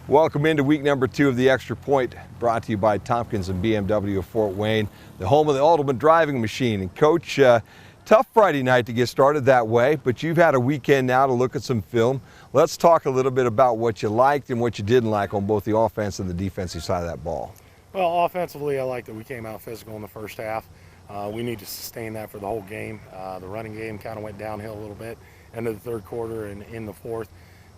Welcome into week number 2 of the Extra Point, brought to you by Tompkins and BMW of Fort Wayne, the home of the ultimate driving machine. And Coach, tough Friday night to get started that way, but you've had a weekend now to look at some film. Let's talk a little bit about what you liked and what you didn't like on both the offense and the defensive side of that ball. Well, offensively, I like that we came out physical in the first half. We need to sustain that for the whole game. The running game kind of went downhill a little bit into the third quarter and in the fourth.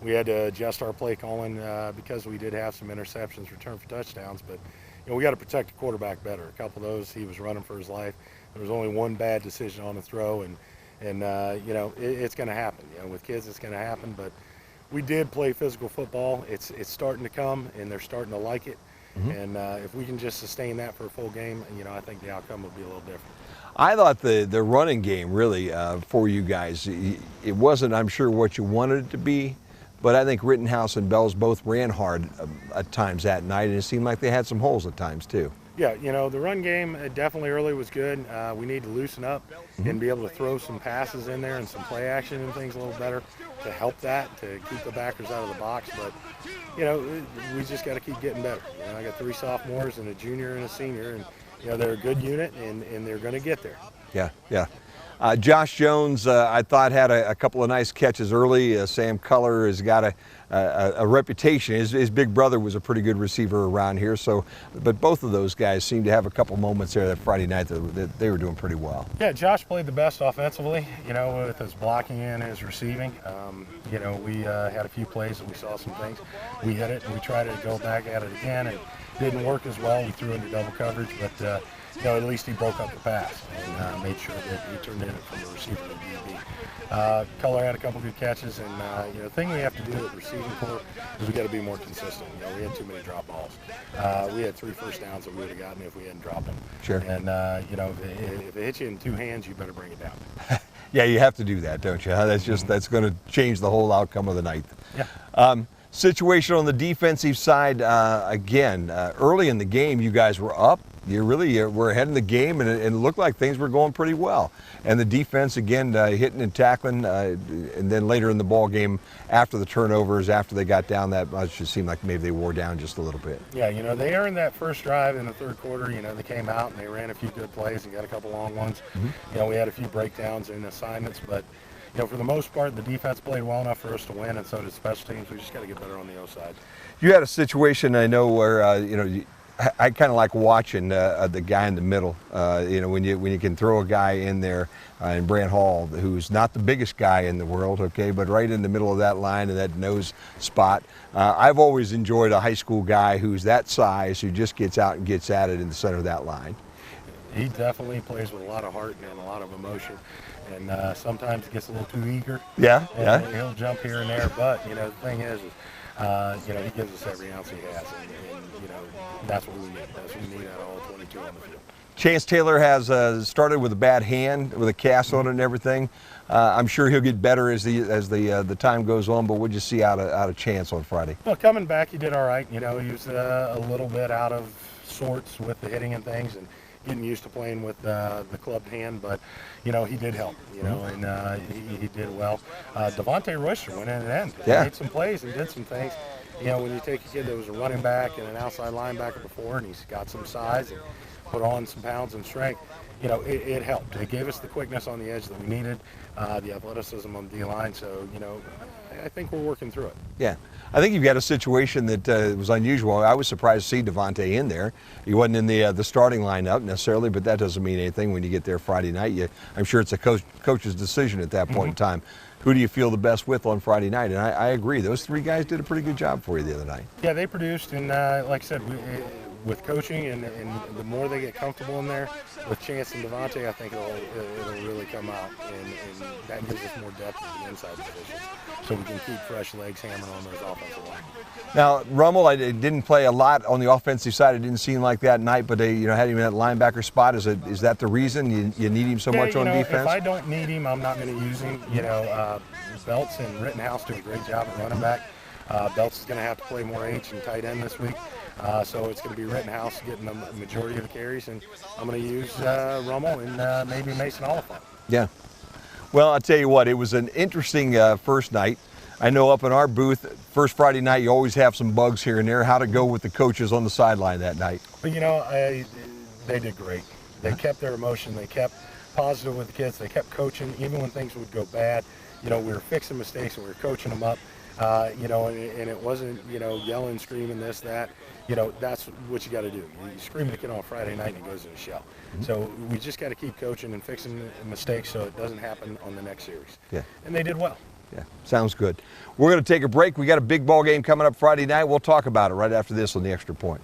We had to adjust our play calling because we did have some interceptions returned for touchdowns, but we got to protect the quarterback better. A couple of those, he was running for his life. There was only one bad decision on the throw, and it's going to happen. With kids, it's going to happen. But we did play physical football. It's starting to come, and they're starting to like it. And if we can just sustain that for a full game, I think the outcome will be a little different. I thought the running game really for you guys, it wasn't, I'm sure, what you wanted it to be. But I think Rittenhouse and Bells both ran hard at times that night, and it seemed like they had some holes at times too. Yeah, the run game definitely early was good. We need to loosen up and be able to throw some passes in there and some play action and things a little better to help that, to keep the backers out of the box. But, we just got to keep getting better. I got 3 sophomores and a junior and a senior, and they're a good unit, and they're going to get there. Yeah. Josh Jones, I thought, had a couple of nice catches early. Sam Culler has got a reputation. His big brother was a pretty good receiver around here. But both of those guys seemed to have a couple moments there that Friday night that they were doing pretty well. Yeah, Josh played the best offensively, with his blocking and his receiving. We had a few plays that we saw some things. We hit it, and we tried to go back at it again, and didn't work as well. We threw into double coverage, but at least he broke up the pass and made sure that he turned in it from the receiver to DB. Culler had a couple good catches, and the thing we have to do at receiving core is we got to be more consistent. We had too many drop balls. We had 3 first downs that we would have gotten if we hadn't dropped them. Sure. And if it hits you in 2 hands, you better bring it down. Yeah, you have to do that, don't you? That's going to change the whole outcome of the night. Yeah. Situation on the defensive side, again, early in the game, you guys were up. You really were ahead in the game, and it looked like things were going pretty well. And the defense, again, hitting and tackling, and then later in the ball game, after the turnovers, after they got down that much, it seemed like maybe they wore down just a little bit. Yeah, they earned that first drive in the third quarter. They came out and they ran a few good plays and got a couple long ones. We had a few breakdowns in assignments, but for the most part, the defense played well enough for us to win, and so did special teams. We just got to get better on the O side. You had a situation, I know, where I kind of like watching the guy in the middle. When you can throw a guy in there, in Bryan Hall, who's not the biggest guy in the world, okay, but right in the middle of that line and that nose spot. I've always enjoyed a high school guy who's that size, who just gets out and gets at it in the center of that line. He definitely plays with a lot of heart and a lot of emotion, and sometimes gets a little too eager. Yeah. He'll jump here and there, but the thing is he gives us every ounce he has, and that's what we need. That's what we need out of all 22 on the field. Chance Taylor has started with a bad hand, with a cast on it and everything. I'm sure he'll get better as the time goes on, but what'd you see out of Chance on Friday? Well, coming back, he did all right. He was a little bit out of sorts with the hitting and things, and getting used to playing with the clubbed hand, but he did help, and he did well. Devontae Royster went in and end. He made some plays and did some things. When you take a kid that was a running back and an outside linebacker before, and he's got some size and put on some pounds and strength, it helped. It gave us the quickness on the edge that we needed, the athleticism on the D-line, so, I think we're working through it. Yeah. I think you've got a situation that was unusual. I was surprised to see Devontae in there. He wasn't in the starting lineup necessarily, but that doesn't mean anything when you get there Friday night. I'm sure it's a coach's decision at that point in time. Who do you feel the best with on Friday night? And I agree. Those 3 guys did a pretty good job for you the other night. Yeah, they produced, and like I said, with coaching and the more they get comfortable in there, with Chance and Devontae, I think it'll really come out, and that gives us more depth at the inside position, so we can keep fresh legs hammering on those offensive line. Now, Rummel, I didn't play a lot on the offensive side. It didn't seem like that night, but they had him in that linebacker spot. Is that the reason you need him so much on defense? If I don't need him, I'm not going to use him. Belts and Rittenhouse do a great job at running back. Belts is going to have to play more H and tight end this week. So it's going to be Rittenhouse getting the majority of the carries, and I'm going to use Rummel and maybe Mason Oliphant. Yeah. Well, I'll tell you what, it was an interesting first night. I know up in our booth, first Friday night, you always have some bugs here and there. How'd it go with the coaches on the sideline that night? But they did great. They kept their emotion. They kept positive with the kids. They kept coaching even when things would go bad. We were fixing mistakes and we were coaching them up. And it wasn't, yelling, screaming, this, that. That's what you got to do. You scream at the kid on Friday night and he goes in a shell. So we just got to keep coaching and fixing mistakes so it doesn't happen on the next series. Yeah. And they did well. Yeah, sounds good. We're going to take a break. We got a big ball game coming up Friday night. We'll talk about it right after this on the Extra Point.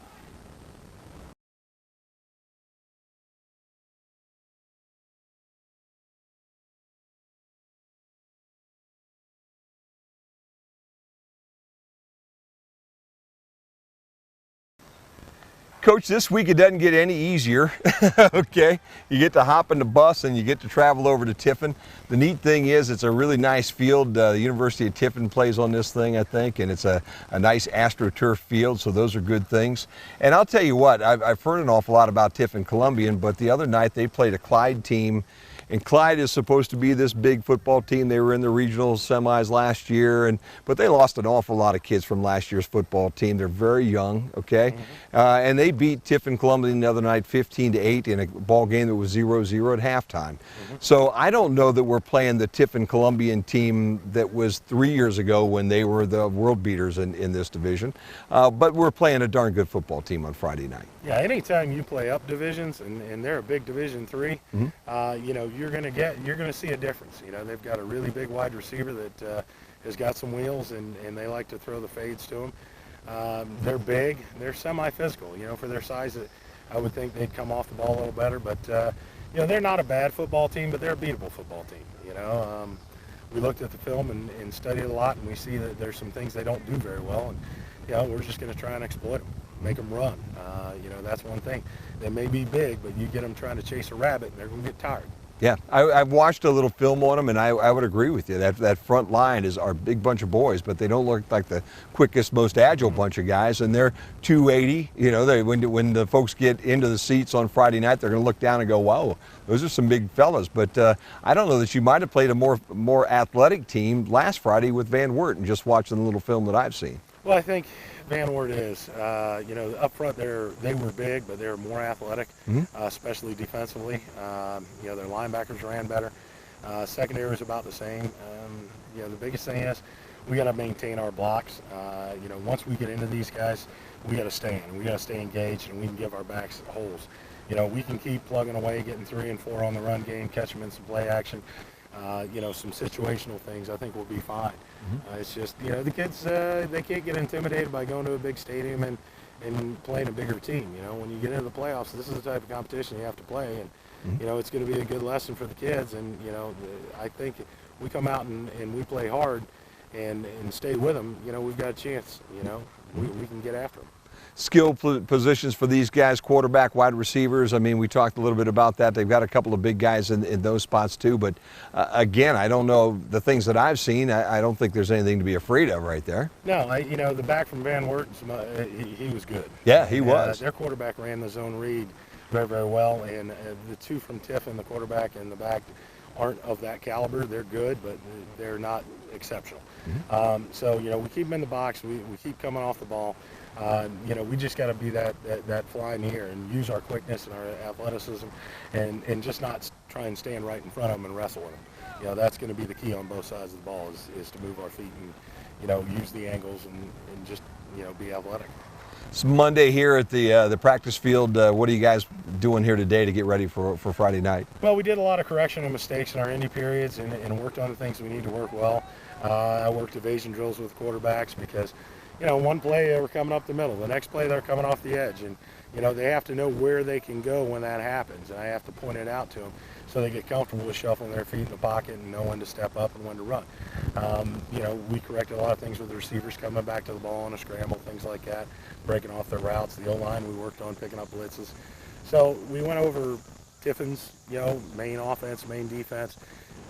Coach, this week it doesn't get any easier, okay? You get to hop in the bus and you get to travel over to Tiffin. The neat thing is it's a really nice field. The University of Tiffin plays on this thing, I think, and it's a nice AstroTurf field, so those are good things. And I'll tell you what, I've heard an awful lot about Tiffin Columbian, but the other night they played a Clyde team. And Clyde is supposed to be this big football team. They were in the regional semis last year, but they lost an awful lot of kids from last year's football team. They're very young, okay? And they beat Tiffin Columbian the other night 15-8 in a ball game that was 0-0 at halftime. So I don't know that we're playing the Tiffin Columbian team that was 3 years ago when they were the world beaters in this division. But we're playing a darn good football team on Friday night. Yeah, anytime you play up divisions and they're a big Division III, you're gonna see a difference. They've got a really big wide receiver that has got some wheels, and they like to throw the fades to him. They're big, they're semi-physical. For their size, I would think they'd come off the ball a little better. But they're not a bad football team, but they're a beatable football team. We looked at the film and studied a lot, and we see that there's some things they don't do very well, and we're just going to try and exploit them, make them run. That's one thing. They may be big, but you get them trying to chase a rabbit, and they're going to get tired. Yeah, I've watched a little film on them, and I would agree with you. That front line is our big bunch of boys, but they don't look like the quickest, most agile bunch of guys, and they're 280. When the folks get into the seats on Friday night, they're going to look down and go, wow, those are some big fellas. But I don't know that you might have played a more athletic team last Friday with Van Wert, and just watching the little film that I've seen. Well, I think Van Wert is. Up front they were big, but they were more athletic, especially defensively. Their linebackers ran better. Secondary was about the same. The biggest thing is we got to maintain our blocks. Once we get into these guys, we got to stay in. We got to stay engaged, and we can give our backs holes. We can keep plugging away, getting 3 and 4 on the run game, catch them in some play action. Some situational things, I think we'll be fine. It's just, the kids, they can't get intimidated by going to a big stadium and playing a bigger team. When you get into the playoffs, this is the type of competition you have to play, and it's going to be a good lesson for the kids. And I think if we come out and we play hard and stay with them, we've got a chance. We can get after them. Skill positions for these guys, quarterback, wide receivers. I mean, we talked a little bit about that. They've got a couple of big guys in those spots too. But again, I don't know the things that I've seen. I don't think there's anything to be afraid of right there. No, the back from Van Wert, he was good. Yeah, he was. Their quarterback ran the zone read very, very well. And the two from Tiffin, the quarterback and the back, aren't of that caliber. They're good, but they're not exceptional. So, we keep them in the box. We keep coming off the ball. We just got to be that fly in the air and use our quickness and our athleticism and just not try and stand right in front of them and wrestle with them. That's going to be the key on both sides of the ball is to move our feet and, use the angles and just, be athletic. It's Monday here at the practice field. What are you guys doing here today to get ready for Friday night? Well, we did a lot of correction and mistakes in our indie periods and worked on the things we need to work well. I worked evasion drills with quarterbacks because, one play they were coming up the middle. The next play they're coming off the edge. And, they have to know where they can go when that happens. And I have to point it out to them so they get comfortable with shuffling their feet in the pocket and know when to step up and when to run. We corrected a lot of things with the receivers coming back to the ball on a scramble, things like that, breaking off their routes. The O-line we worked on picking up blitzes. So we went over Tiffin's, main offense, main defense,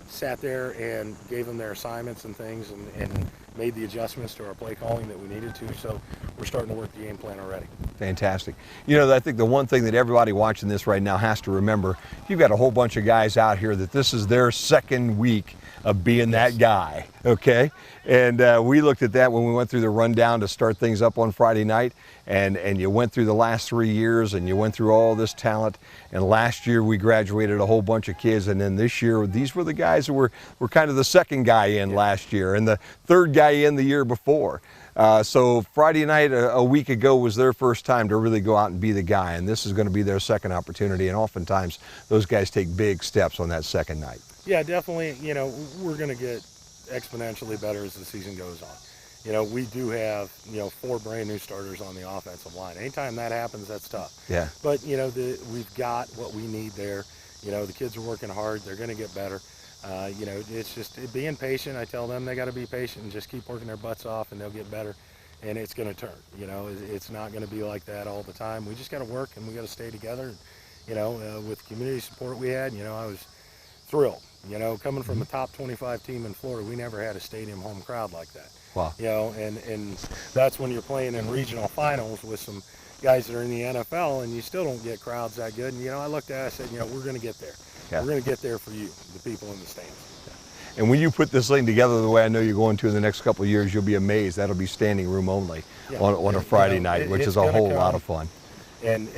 sat there and gave them their assignments and things and made the adjustments to our play calling that we needed to. So we're starting to work the game plan already. Fantastic. You know, I think the one thing that everybody watching this right now has to remember, you've got a whole bunch of guys out here that this is their second week of being that guy, okay? And we looked at that when we went through the rundown to start things up on Friday night, and you went through the last 3 years, and you went through all this talent, and last year we graduated a whole bunch of kids, and then this year, these were the guys who were kind of the second guy in last year, and the third guy in the year before. So Friday night a week ago was their first time to really go out and be the guy, and this is going to be their second opportunity, and oftentimes those guys take big steps on that second night. Yeah, definitely. You know, we're going to get exponentially better as the season goes on. You know, we do have, you know, 4 brand new starters on the offensive line. Anytime that happens, that's tough. Yeah. But, you know, we've got what we need there. You know, the kids are working hard. They're going to get better. You know, it's just being patient. I tell them they got to be patient and just keep working their butts off, and they'll get better. And it's going to turn. You know, it's not going to be like that all the time. We just got to work, and we got to stay together. You know, with the community support we had, you know, I was thrilled. You know, coming from a top 25 team in Florida, we never had a stadium home crowd like that. Wow. You know, and that's when you're playing in regional finals with some guys that are in the NFL, and you still don't get crowds that good. And, you know, I looked at it, I said, you know, we're going to get there. Yeah. We're going to get there for you, the people in the stands. And when you put this thing together the way I know you're going to in the next couple of years, you'll be amazed. That'll be standing room only on a Friday night, which is a whole lot of fun. And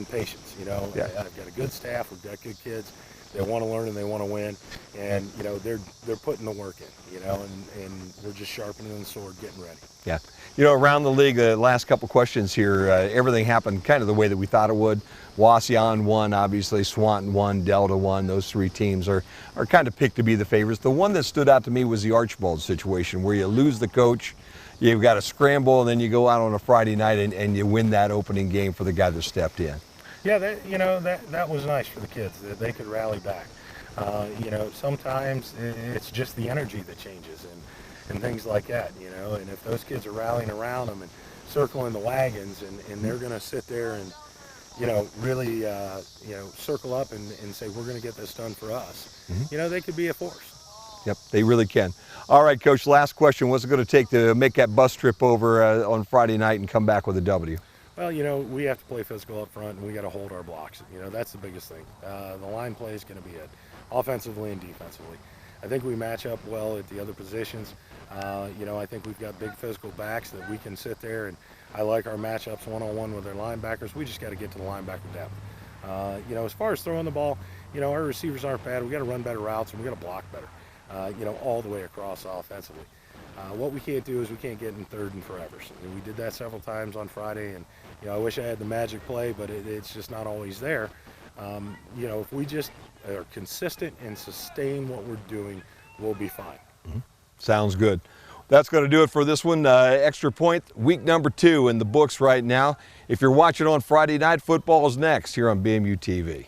patience, you know. Yeah. I've got a good staff. We've got good kids. They want to learn and they want to win, and you know they're putting the work in, you know, and we're just sharpening the sword, getting ready. Yeah, you know, around the league, the last couple questions here, everything happened kind of the way that we thought it would. Wasion won, obviously. Swanton won. Delta won. Those 3 teams are kind of picked to be the favorites. The one that stood out to me was the Archibald situation, where you lose the coach, you've got to scramble, and then you go out on a Friday night and you win that opening game for the guy that stepped in. Yeah, you know, that was nice for the kids, that they could rally back. You know, sometimes it's just the energy that changes and things like that, you know, and if those kids are rallying around them and circling the wagons and they're going to sit there and, you know, really, you know, circle up and say, we're going to get this done for us, you know, they could be a force. Yep, they really can. All right, Coach, last question. What's it going to take to make that bus trip over on Friday night and come back with a W? Well, you know, we have to play physical up front, and we got to hold our blocks. You know, that's the biggest thing. The line play is going to be it, offensively and defensively. I think we match up well at the other positions. You know, I think we've got big physical backs that we can sit there, and I like our matchups one-on-one with our linebackers. We just got to get to the linebacker depth. You know, as far as throwing the ball, you know, our receivers aren't bad. We got to run better routes, and we got to block better. You know, all the way across offensively. What we can't do is we can't get in third and forevers. And we did that several times on Friday, and you know, I wish I had the magic play, but it's just not always there. You know, if we just are consistent and sustain what we're doing, we'll be fine. Sounds good. That's going to do it for this one. Extra Point, week number 2 in the books right now. If you're watching on Friday night, football is next here on BMU TV.